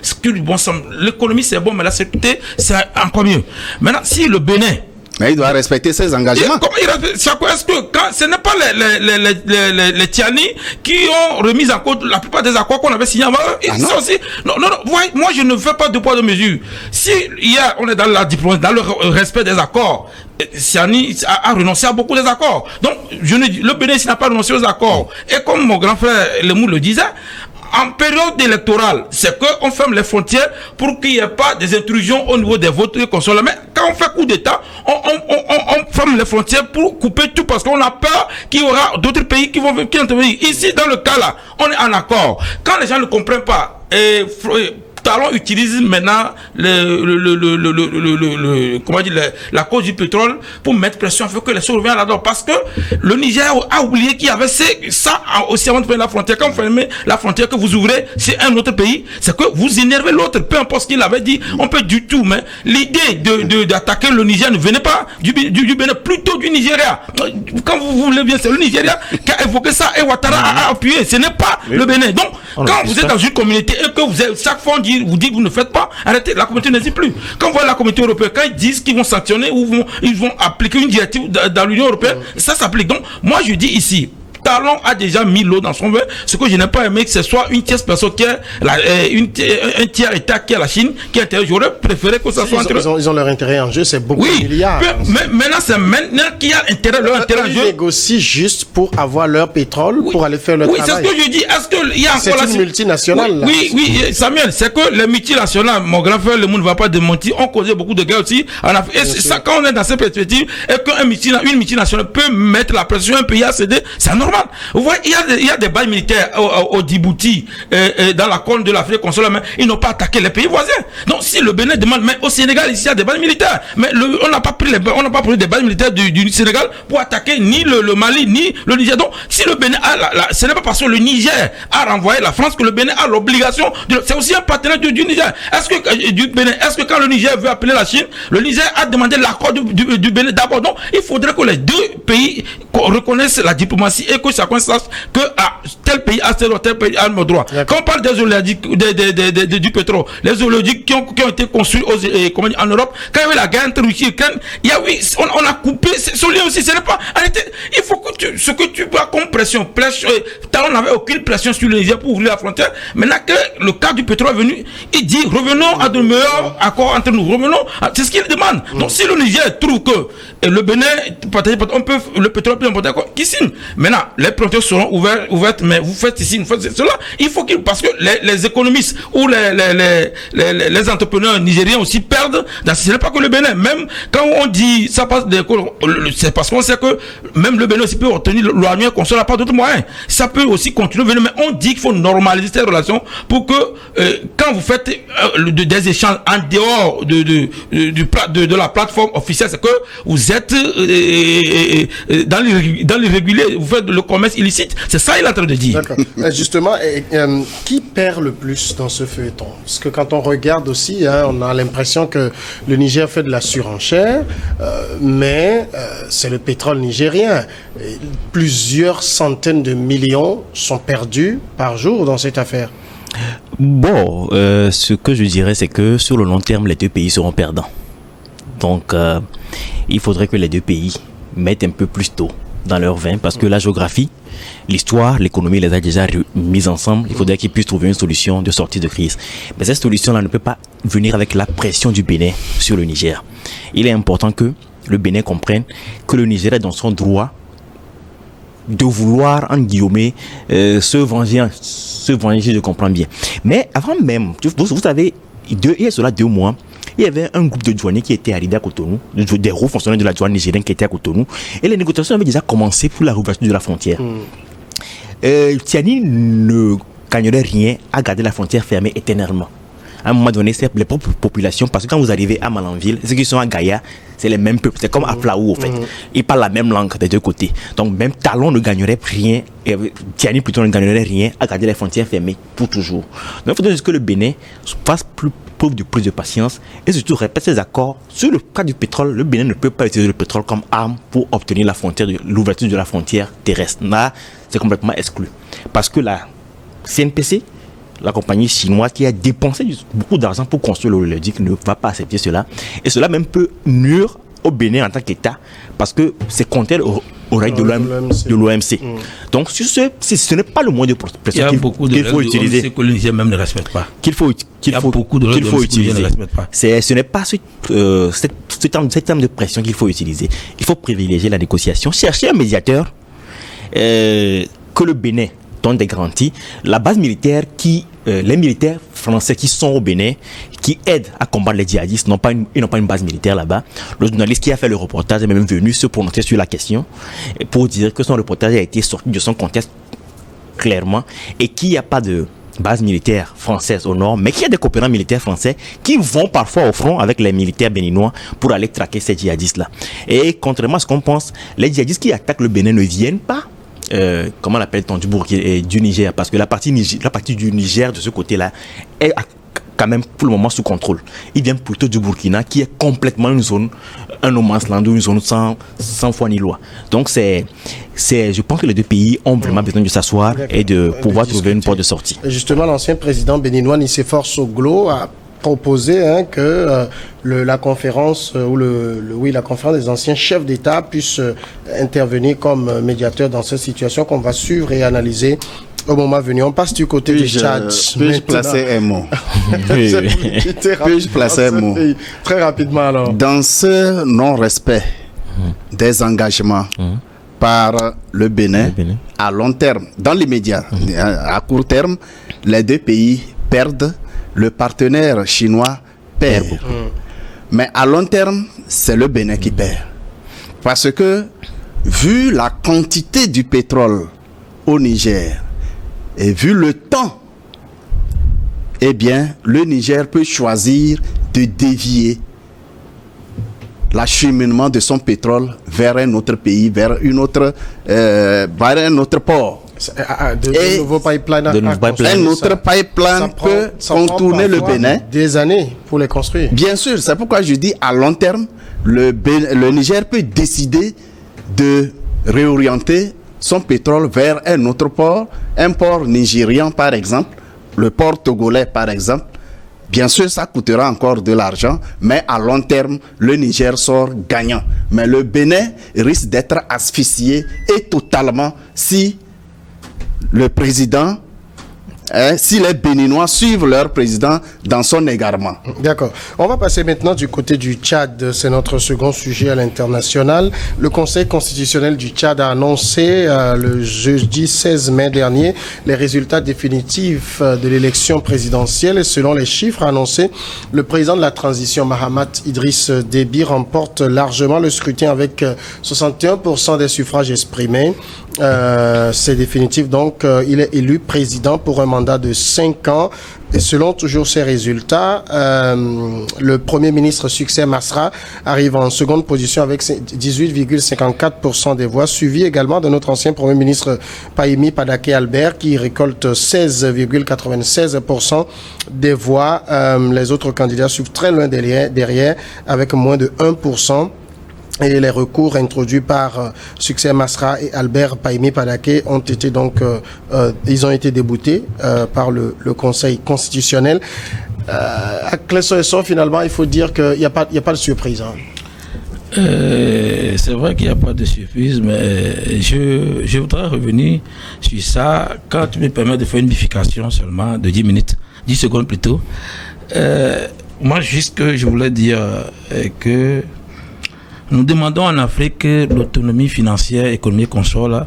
[SPEAKER 3] ce que lui bon semble. L'économie, c'est bon, mais la sécurité, c'est encore mieux. Maintenant, si le Bénin,
[SPEAKER 2] mais il doit respecter ses engagements.
[SPEAKER 3] Est-ce que quand ce n'est pas les Tiani qui ont remis en cause la plupart des accords qu'on avait signés avant, non, moi je ne fais pas de poids de mesure. Si hier on est dans la diplomatie, dans le respect des accords, Tiani a renoncé à beaucoup des accords. Donc le Bénin n'a pas renoncé aux accords. Et comme mon grand frère Lemou le disait, en période électorale, c'est qu'on ferme les frontières pour qu'il n'y ait pas des intrusions au niveau des votes consolés. Mais quand on fait coup d'État, on ferme les frontières pour couper tout parce qu'on a peur qu'il y aura d'autres pays qui vont intervenir. Ici, dans le cas là, on est en accord. Quand les gens ne comprennent pas, Talon utilise maintenant la cause du pétrole pour mettre pression afin que les choses reviennent là-dedans. Parce que le Niger a oublié qu'il y avait ça aussi avant de fermer la frontière. Quand vous fermez la frontière, que vous ouvrez, c'est un autre pays, c'est que vous énervez l'autre. Peu importe ce qu'il avait dit, on peut du tout. Mais l'idée d'attaquer le Niger ne venait pas du Bénin, plutôt du Nigeria. Quand vous voulez bien, c'est le Nigeria qui a évoqué ça et Ouattara a appuyé. Ce n'est pas le Bénin. Donc, quand vous êtes dans une communauté et que vous êtes, chaque fois vous dites que vous ne faites pas, arrêtez, la communauté n'existe plus. Quand vous voyez la communauté européenne, quand ils disent qu'ils vont sanctionner ou ils vont appliquer une directive dans l'Union européenne, ça s'applique. Donc, moi je dis ici, Talon a déjà mis l'eau dans son vin. Ce que je n'ai pas aimé, que ce soit une tierce personne qui est un tiers État qui est la Chine, qui est intérêt. J'aurais préféré que ça soit entre eux.
[SPEAKER 1] Ils ont leur intérêt en jeu, c'est beaucoup de milliards.
[SPEAKER 3] Mais maintenant, c'est maintenant qu'il y a leur intérêt en jeu.
[SPEAKER 1] Ils négocient juste pour avoir leur pétrole, pour aller faire leur travail.
[SPEAKER 3] Oui, c'est ce que je dis. Est-ce qu'il y a encore
[SPEAKER 1] une multinationale.
[SPEAKER 3] Oui, Samuel, c'est que les multinationales, mon grand frère, le monde ne va pas démentir, ont causé beaucoup de guerres aussi. Et ça, quand on est dans cette perspective, et qu'une multinationale peut mettre la pression sur un pays à céder, c'est normal. Vous voyez, il y a des bases militaires au Djibouti, dans la corne de l'Afrique consolée, mais ils n'ont pas attaqué les pays voisins. Donc, si le Bénin demande, mais au Sénégal, ici, il y a des bases militaires. Mais on n'a pas pris des bases militaires du Sénégal pour attaquer ni le Mali, ni le Niger. Donc, si le Bénin ce n'est pas parce que le Niger a renvoyé la France que le Bénin a l'obligation c'est aussi un partenaire du Niger. Est-ce que quand le Niger veut appeler la Chine, le Niger a demandé l'accord du Bénin d'abord? Donc, il faudrait que les deux pays reconnaissent la diplomatie et que chacun sache que tel pays a tel pays a le droit. Quand on parle des oléoducs du pétrole, les oléoducs qui ont été construits en Europe, quand il y avait la guerre entre Russie et Ukraine, on a coupé ce lien aussi. Ce n'est pas arrêté. Il faut que ce que tu vois comme pression, Talon n'avait aucune pression sur le Niger pour ouvrir la frontière. Maintenant que le cas du pétrole est venu, il dit revenons à de meilleurs accords entre nous. C'est ce qu'il demande. Donc si le Niger trouve que le Bénin, le pétrole plus important qu'il signe. Maintenant, les frontières seront ouvertes, mais vous faites ici, vous faites cela. Il faut parce que les économistes ou les entrepreneurs nigériens aussi perdent. Ce n'est pas que le Bénin. Même quand on dit ça passe des écoles, c'est parce qu'on sait que même le Bénin aussi peut obtenir l'annuel qu'on n'a pas d'autres moyens. Ça peut aussi continuer, mais on dit qu'il faut normaliser ces relations pour que quand vous faites des échanges en dehors de la plateforme officielle, c'est que vous êtes dans l'irrégulier, vous faites le commerce illicite. C'est ça qu'il est en train de dire.
[SPEAKER 1] D'accord. Justement, qui perd le plus dans ce feuilleton? Parce que quand on regarde aussi, on a l'impression que le Niger fait de la surenchère, mais c'est le pétrole nigérien. Plusieurs centaines de millions sont perdus par jour dans cette affaire.
[SPEAKER 4] Bon, ce que je dirais, c'est que sur le long terme, les deux pays seront perdants. Donc, il faudrait que les deux pays mettent un peu plus d'eau dans leur vin, parce que la géographie, l'histoire, l'économie les a déjà mises ensemble. Il faudrait qu'ils puissent trouver une solution de sortie de crise. Mais cette solution-là ne peut pas venir avec la pression du Bénin sur le Niger. Il est important que le Bénin comprenne que le Niger est dans son droit de vouloir, en guillemets, se venger, si je comprends bien. Mais avant même, vous savez, il y a cela 2 mois, il y avait un groupe de douaniers qui était arrivé à Cotonou, des hauts fonctionnaires de la douane nigérienne qui étaient à Cotonou, et les négociations avaient déjà commencé pour la réouverture de la frontière. Tiani ne gagnerait rien à garder la frontière fermée éternellement. À un moment donné, c'est les propres populations, parce que quand vous arrivez à Malanville, ceux qui sont à Gaïa, c'est les mêmes peuples. C'est comme à Flaou, en fait. Ils parlent la même langue des deux côtés. Donc, même Talon ne gagnerait rien, et Tiani plutôt ne gagnerait rien à garder les frontières fermées pour toujours. Donc, il faudrait juste que le Bénin fasse preuve de plus de patience et surtout répète ses accords. Sur le cas du pétrole, le Bénin ne peut pas utiliser le pétrole comme arme pour obtenir l'ouverture de la frontière terrestre. Là, c'est complètement exclu. Parce que la CNPC, la compagnie chinoise qui a dépensé beaucoup d'argent pour construire l'oléoduc, ne va pas accepter cela. Et cela même peut nuire au Bénin en tant qu'État parce que c'est contraire aux règles de l'OMC. Donc, sur ce n'est pas le moyen de pression qu'il faut utiliser.
[SPEAKER 3] Que le Niger même ne respecte pas.
[SPEAKER 4] Qu'il faut utiliser. Ce n'est pas ce terme de pression qu'il faut utiliser. Il faut privilégier la négociation, chercher un médiateur que le Bénin donne des garanties. La base militaire les militaires français qui sont au Bénin, qui aident à combattre les djihadistes, ils n'ont pas une base militaire là-bas. Le journaliste qui a fait le reportage est même venu se prononcer sur la question pour dire que son reportage a été sorti de son contexte clairement et qu'il n'y a pas de base militaire française au nord, mais qu'il y a des coopérants militaires français qui vont parfois au front avec les militaires béninois pour aller traquer ces djihadistes-là. Et contrairement à ce qu'on pense, les djihadistes qui attaquent le Bénin ne viennent pas comment l'appelle-t-on du Niger, parce que la partie du Niger de ce côté-là est quand même pour le moment sous contrôle. Il vient plutôt du Burkina qui est complètement une zone, un no man's land, une zone sans foi ni loi. Donc je pense que les deux pays ont vraiment besoin de s'asseoir et de pouvoir trouver une porte de sortie.
[SPEAKER 1] Et justement, l'ancien président béninois Nicéphore Soglo a proposé que la conférence la conférence des anciens chefs d'État puisse intervenir comme médiateur dans cette situation qu'on va suivre et analyser au moment venu. On passe du côté du Tchad.
[SPEAKER 2] Puis-je placer un mot?
[SPEAKER 1] Puis-je placer un mot? Très rapidement alors.
[SPEAKER 2] Dans ce non-respect des engagements par le Bénin, à long terme, dans l'immédiat, à court terme, les deux pays perdent. Le partenaire chinois perd. Mais à long terme, c'est le Bénin qui perd. Parce que, vu la quantité du pétrole au Niger, et vu le temps, eh bien, le Niger peut choisir de dévier l'acheminement de son pétrole vers un autre pays, vers un autre port.
[SPEAKER 1] Un nouveau pipeline
[SPEAKER 2] peut contourner le Bénin.
[SPEAKER 1] Des années pour les construire.
[SPEAKER 2] Bien sûr, c'est pourquoi je dis à long terme, le Niger peut décider de réorienter son pétrole vers un autre port, un port nigérian par exemple, le port togolais par exemple. Bien sûr, ça coûtera encore de l'argent, mais à long terme, le Niger sort gagnant. Mais le Bénin risque d'être asphyxié et totalement si le président, si les Béninois suivent leur président dans son égarement.
[SPEAKER 1] D'accord. On va passer maintenant du côté du Tchad. C'est notre second sujet à l'international. Le Conseil constitutionnel du Tchad a annoncé le jeudi 16 mai dernier les résultats définitifs de l'élection présidentielle. Et selon les chiffres annoncés, le président de la transition, Mahamat Idriss Déby, remporte largement le scrutin avec 61% des suffrages exprimés. C'est définitif. Donc, il est élu président pour un mandat de 5 ans. Et selon toujours ces résultats, le Premier ministre Succès Masra arrive en seconde position avec 18,54% des voix, suivi également de notre ancien Premier ministre Pahimi Padaké Albert qui récolte 16,96% des voix. Les autres candidats suivent très loin derrière avec moins de 1%. Et les recours introduits par Succès Masra et Albert Pahimi Padaké ont été donc, ils ont été déboutés par le Conseil constitutionnel. À Clé-sur-Essor, finalement, il faut dire qu'il n'y a pas de surprise. Hein.
[SPEAKER 3] C'est vrai qu'il n'y a pas de surprise, mais je voudrais revenir sur ça. Quand tu me permets de faire une bifurcation seulement de 10 minutes, 10 secondes plutôt. Moi, juste que je voulais dire que nous demandons en Afrique l'autonomie financière, économique, consort là.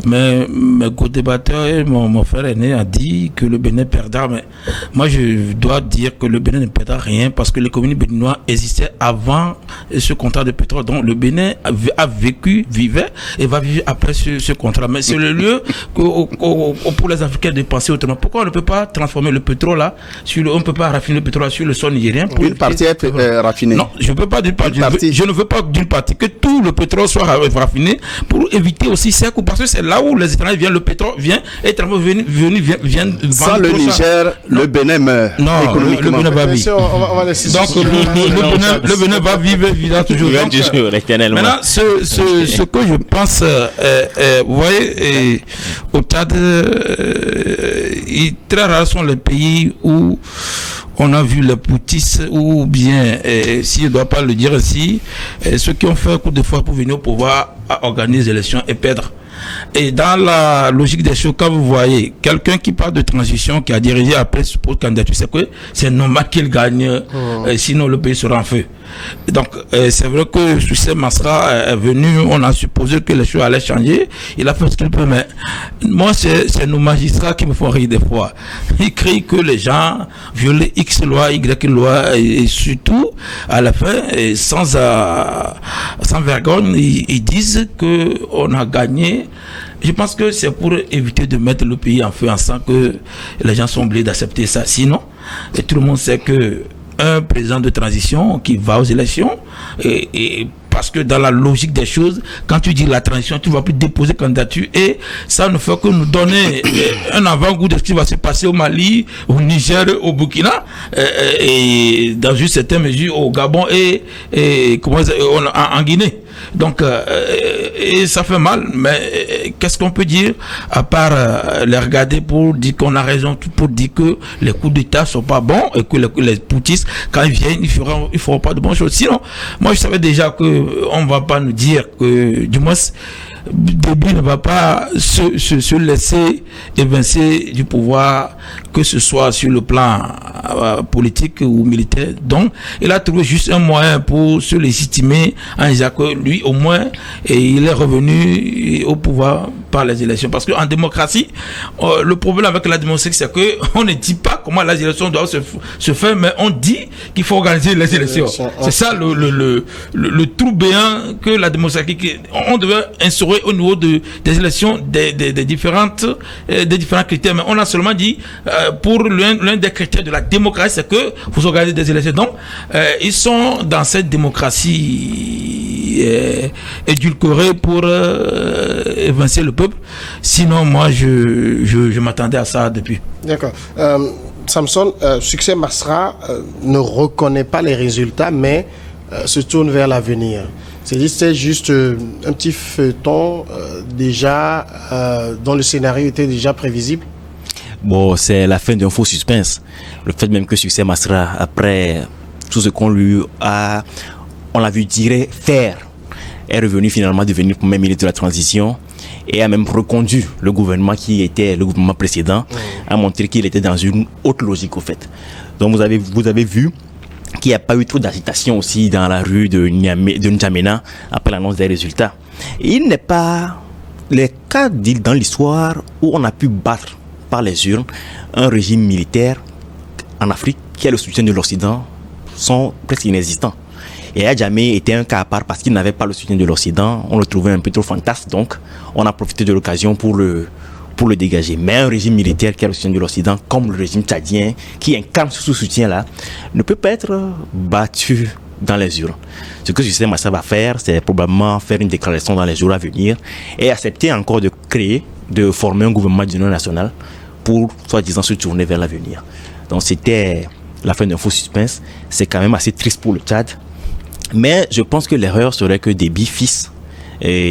[SPEAKER 3] Mais mes co-débatteurs et mon frère aîné a dit que le Bénin perdra. Mais moi, je dois dire que le Bénin ne perdra rien parce que l'économie béninoise existait avant ce contrat de pétrole. Donc le Bénin a vécu, vivait et va vivre après ce contrat. Mais c'est le lieu pour les Africains de penser autrement. Pourquoi on ne peut pas transformer le pétrole là, on ne peut pas raffiner le pétrole sur le sol nigérien?
[SPEAKER 2] Une partie est raffinée.
[SPEAKER 3] Non, je ne veux pas d'une partie. Je ne veux pas d'une partie que tout le pétrole soit raffiné pour éviter aussi ces coûts. Parce que c'est là où les étrangers viennent, le pétrole vient et viennent
[SPEAKER 2] sans le Niger, le Bénin meurt.
[SPEAKER 3] Non, le Bénin va vivre. Donc le Bénin va vivre toujours. Maintenant, ce que je pense, vous voyez, au Tchad, très rares sont les pays où on a vu les poutistes, ou bien, si je ne dois pas le dire ici, ceux qui ont fait un coup de force pour venir au pouvoir à organiser les élections et perdre. Et dans la logique des choses, quand vous voyez quelqu'un qui parle de transition, qui a dirigé après pour candidature, c'est que c'est normal qu'il gagne, sinon le pays sera en feu. Donc c'est vrai que Succès Masra est venu, on a supposé que les choses allaient changer, il a fait ce qu'il peut, mais moi c'est nos magistrats qui me font rire des fois. Ils crient que les gens violaient X loi, Y loi, et surtout à la fin, sans vergogne, ils disent que on a gagné. Je pense que c'est pour éviter de mettre le pays en feu en sachant que les gens sont obligés d'accepter ça. Sinon, et tout le monde sait que un président de transition qui va aux élections, et parce que dans la logique des choses, quand tu dis la transition, tu ne vas plus déposer candidature, et ça ne fait que nous donner un avant-goût de ce qui va se passer au Mali, au Niger, au Burkina, et dans une certaine mesure au Gabon et en Guinée. Donc, et ça fait mal, mais qu'est-ce qu'on peut dire à part les regarder pour dire qu'on a raison, pour dire que les coups d'État sont pas bons et que les poutistes, quand ils viennent, ils feront pas de bonnes choses. Sinon, moi je savais déjà que on va pas nous dire que, du moins, Déby ne va pas se laisser évincer du pouvoir, que ce soit sur le plan politique ou militaire. Donc, il a trouvé juste un moyen pour se légitimer en disant que lui, au moins, il est revenu au pouvoir par les élections. Parce qu'en démocratie, le problème avec la démocratie, c'est qu'on ne dit pas comment les élections doivent se faire, mais on dit qu'il faut organiser les élections. C'est ça le trou béant que la démocratie, on devait instaurer au niveau des élections des différents critères. Mais on a seulement dit, pour l'un des critères de la démocratie, c'est que vous organisez des élections. Donc, ils sont dans cette démocratie édulcorée pour évincer le peuple. Sinon, moi, je m'attendais à ça depuis.
[SPEAKER 1] D'accord. Samson, Succès Masra ne reconnaît pas les résultats, mais se tourne vers l'avenir. C'est juste un petit feuilleton déjà dont le scénario était déjà prévisible.
[SPEAKER 4] Bon, c'est la fin d'un faux suspense. Le fait même que Succès Masra, après tout ce qu'on lui a, on l'a vu dire faire, est revenu finalement devenir premier ministre de la transition et a même reconduit le gouvernement qui était le gouvernement précédent, a montré qu'il était dans une autre logique au fait. Donc vous avez vu qu'il n'y a pas eu trop d'agitation aussi dans la rue de N'Djamena après l'annonce des résultats. Et il n'est pas les cas dans l'histoire où on a pu battre par les urnes un régime militaire en Afrique qui a le soutien de l'Occident sont presque inexistants. Et Adjamé était un cas à part parce qu'il n'avait pas le soutien de l'Occident. On le trouvait un peu trop fantasque, donc on a profité de l'occasion pour le dégager. Mais un régime militaire qui a le soutien de l'Occident, comme le régime tchadien, qui incarne ce soutien-là, ne peut pas être battu dans les urnes. Ce que Succès Masra va faire, c'est probablement faire une déclaration dans les jours à venir et accepter encore de former un gouvernement d'union nationale pour, soi-disant, se tourner vers l'avenir. Donc c'était la fin d'un faux suspense. C'est quand même assez triste pour le Tchad. Mais je pense que l'erreur serait que Déby fils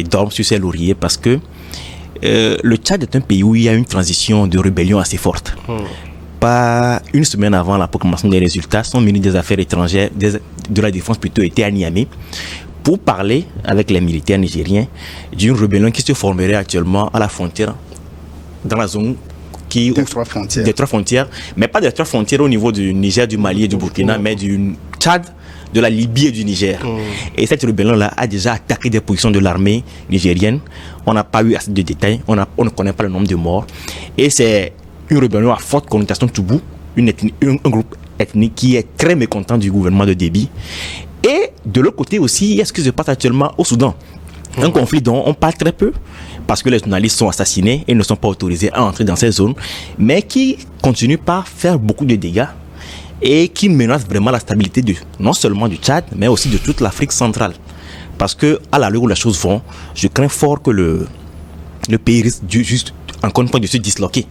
[SPEAKER 4] dorme sur ses lauriers parce que le Tchad est un pays où il y a une transition de rébellion assez forte. Pas une semaine avant la proclamation des résultats, son ministre des Affaires étrangères, de la Défense plutôt, était à Niamey pour parler avec les militaires nigériens d'une rébellion qui se formerait actuellement à la frontière, dans la zone des trois frontières, mais pas des trois frontières au niveau du Niger, du Mali et du Burkina, mais du Tchad, de la Libye et du Niger. Et cette rébellion-là a déjà attaqué des positions de l'armée nigérienne. On n'a pas eu assez de détails, on ne connaît pas le nombre de morts. Et c'est une rébellion à forte connotation Toubou, un groupe ethnique qui est très mécontent du gouvernement de Déby. Et de l'autre côté aussi, il y a ce qui se passe actuellement au Soudan. Un conflit dont on parle très peu, parce que les journalistes sont assassinés et ne sont pas autorisés à entrer dans ces zones, mais qui continue par faire beaucoup de dégâts et qui menace vraiment la stabilité non seulement du Tchad, mais aussi de toute l'Afrique centrale. Parce que à l'allure où les choses vont, je crains fort que le pays risque juste encore une fois de se disloquer.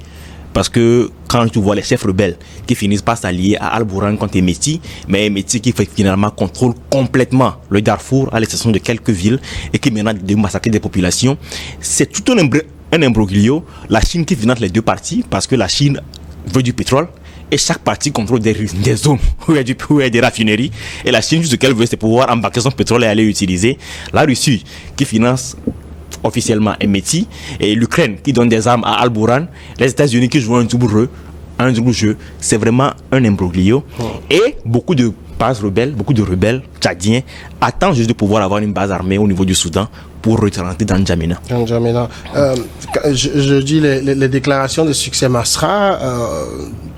[SPEAKER 4] Parce que quand tu vois les chefs rebelles qui finissent par s'allier à Al-Bourhan contre Emeti, mais Emeti qui finalement contrôle complètement le Darfour à l'exception de quelques villes et qui menace de massacrer des populations, c'est tout un imbroglio. La Chine qui finance les deux parties parce que la Chine veut du pétrole et chaque partie contrôle des zones où il y a des raffineries et la Chine, juste ce qu'elle veut, c'est pouvoir embarquer son pétrole et aller l'utiliser. La Russie qui finance officiellement Emeti et l'Ukraine qui donne des armes à Al-Bourhan, les États-Unis qui jouent un double jeu, c'est vraiment un imbroglio. Et beaucoup de bases rebelles, beaucoup de rebelles tchadiens attendent juste de pouvoir avoir une base armée au niveau du Soudan pour rentrer dans N'Djamena.
[SPEAKER 1] Je dis les déclarations de succès Masra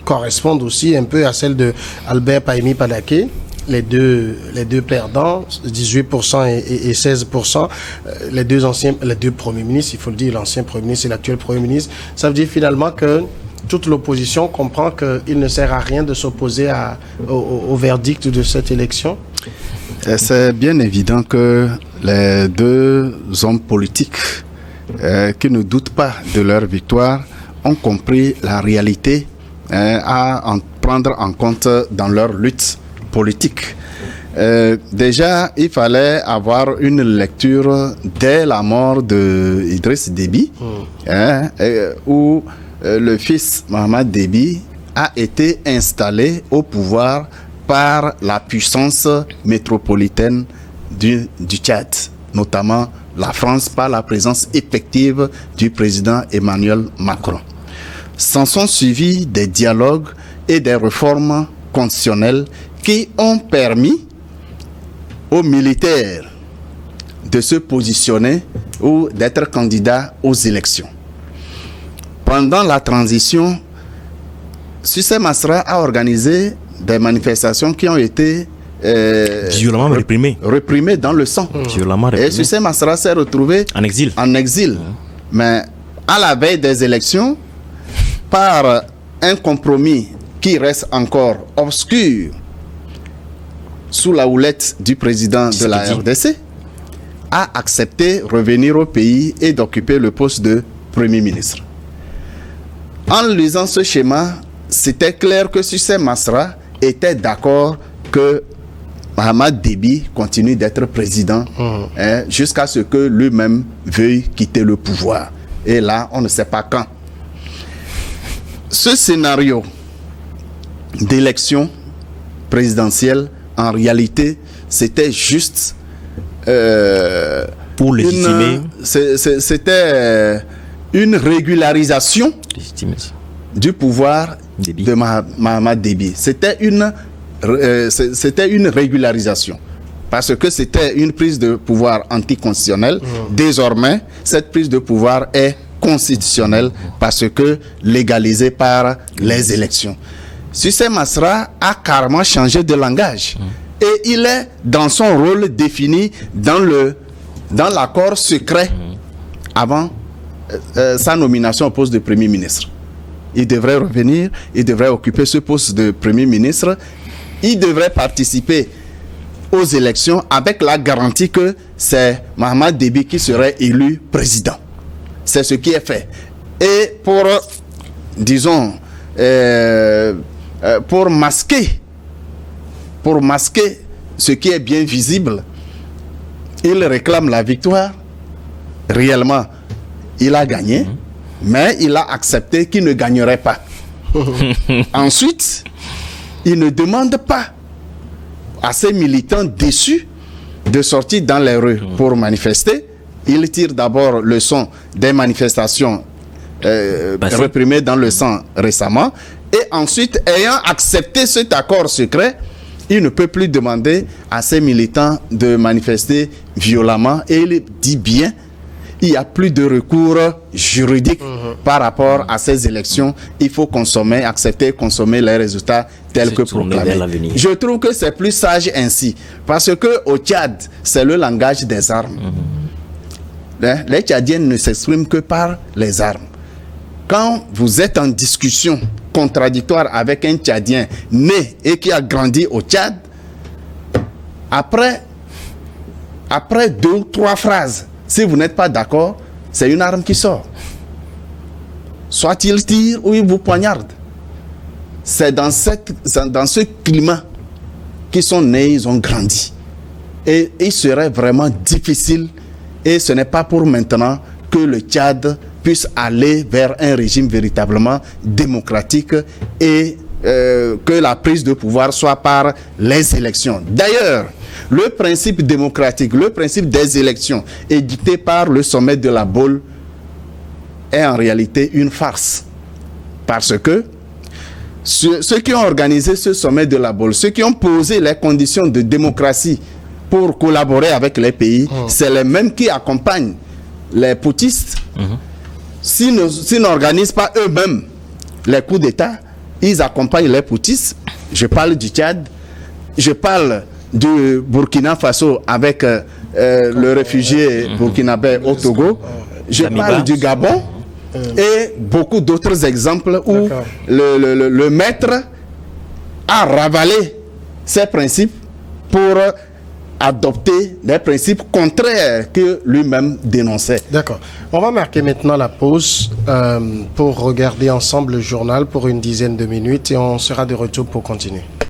[SPEAKER 1] correspondent aussi un peu à celles de Albert Pahimi Padaké. Les deux perdants, 18% et 16%, les deux premiers ministres, il faut le dire, l'ancien premier ministre et l'actuel premier ministre. Ça veut dire finalement que toute l'opposition comprend qu'il ne sert à rien de s'opposer au verdict de cette élection.
[SPEAKER 2] C'est bien évident que les deux hommes politiques qui ne doutent pas de leur victoire ont compris la réalité à en prendre en compte dans leur lutte politique. Déjà, il fallait avoir une lecture dès la mort de Idriss Déby, où le fils Mohamed Déby a été installé au pouvoir par la puissance métropolitaine du Tchad, notamment la France, par la présence effective du président Emmanuel Macron. S'en sont suivis des dialogues et des réformes constitutionnelles qui ont permis aux militaires de se positionner ou d'être candidats aux élections. Pendant la transition, Sucé Masra a organisé des manifestations qui ont été
[SPEAKER 4] violemment
[SPEAKER 2] réprimées dans le sang. Et Sucé Masra s'est retrouvé en exil. Mais à la veille des élections, par un compromis qui reste encore obscur, sous la houlette du président de la RDC, a accepté de revenir au pays et d'occuper le poste de Premier ministre. En lisant ce schéma, c'était clair que Sucé Masra était d'accord que Mohamed Déby continue d'être président jusqu'à ce que lui-même veuille quitter le pouvoir. Et là, on ne sait pas quand. Ce scénario d'élection présidentielle, en réalité, c'était juste
[SPEAKER 4] pour légitimer.
[SPEAKER 2] C'était une régularisation du pouvoir de Mohamed Déby. C'était une régularisation. Parce que c'était une prise de pouvoir anticonstitutionnelle. Désormais, cette prise de pouvoir est constitutionnelle parce que légalisée par les élections. Sucé Masra a carrément changé de langage et il est dans son rôle défini dans l'accord secret avant sa nomination au poste de Premier ministre. Il devrait revenir, il devrait occuper ce poste de Premier ministre, il devrait participer aux élections avec la garantie que c'est Mohamed Déby qui serait élu président. C'est ce qui est fait. Et pour, disons, pour masquer ce qui est bien visible, il réclame la victoire. Réellement, il a gagné, mais il a accepté qu'il ne gagnerait pas. Ensuite, il ne demande pas à ses militants déçus de sortir dans les rues pour manifester. Il tire d'abord le son des manifestations réprimées dans le sang récemment. Et ensuite, ayant accepté cet accord secret, il ne peut plus demander à ses militants de manifester violemment. Et il dit bien il n'y a plus de recours juridique par rapport à ces élections. Il faut consommer les résultats tels que proclamés. Je trouve que c'est plus sage ainsi. Parce que au Tchad, c'est le langage des armes. Les Tchadiens ne s'expriment que par les armes. Quand vous êtes en discussion contradictoire avec un Tchadien né et qui a grandi au Tchad, après 2 ou 3 phrases, si vous n'êtes pas d'accord, c'est une arme qui sort. Soit il tire ou il vous poignarde. C'est dans ce climat qu'ils sont nés, ils ont grandi. Et il serait vraiment difficile, et ce n'est pas pour maintenant, que le Tchad puisse aller vers un régime véritablement démocratique et que la prise de pouvoir soit par les élections. D'ailleurs, le principe démocratique, le principe des élections édicté par le sommet de la Baule est en réalité une farce. Parce que ceux qui ont organisé ce sommet de la Baule, ceux qui ont posé les conditions de démocratie pour collaborer avec les pays, c'est les mêmes qui accompagnent les putschistes. S'ils n'organisent pas eux-mêmes les coups d'État, ils accompagnent les putschistes. Je parle du Tchad, je parle du Burkina Faso avec le réfugié burkinabé au Togo, je parle du Gabon et beaucoup d'autres exemples où le maître a ravalé ces principes pour adopter des principes contraires que lui-même dénonçait.
[SPEAKER 1] D'accord. On va marquer maintenant la pause pour regarder ensemble le journal pour une dizaine de minutes et on sera de retour pour continuer.